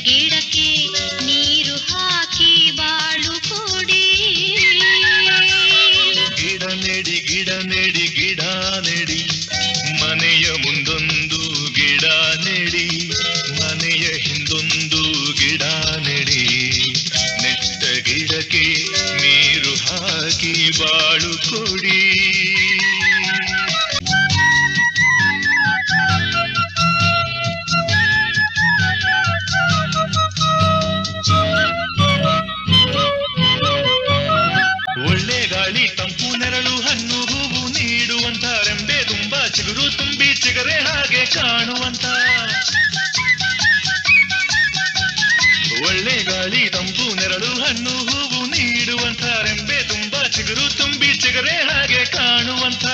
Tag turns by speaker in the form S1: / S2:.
S1: ಗಿಡಕ್ಕೆ ನೀರು ಹಾಕಿ ಬಾಳು ಕೊಡಿ.
S2: ಗಿಡ ನೆಡಿ ಗಿಡ ನೆಡಿ ಗಿಡ ನೆಡಿ, ಮನೆಯ ಮುಂದೊಂದು ಗಿಡ ನೆಡಿ, ಮನೆಯ ಹಿಂದೊಂದು ಗಿಡ ನೆಡಿ. ನೆಟ್ಟ ಗಿಡಕ್ಕೆ ನೀರು ಹಾಕಿ ಬಾಳು ಕೊಡಿ. ಒಳ್ಳೆ ಗಾಳಿ ತಂಪು ನೆರಳು ಹಣ್ಣು ಹೂವು ನೀಡುವಂತ, ರೆಂಬೆ ತುಂಬಾ ಚಿಗುರು ತುಂಬಿ ಚಿಗರೆ ಹಾಗೆ ಕಾಣುವಂತ. ಒಳ್ಳೆ ಗಾಳಿ ತಂಪು ನೆರಳು ಹಣ್ಣು ಹೂವು ನೀಡುವಂತ, ರೆಂಬೆ ತುಂಬಾ ಚಿಗುರು ತುಂಬಿ ಚಿಗರೆ ಹಾಗೆ ಕಾಣುವಂತ.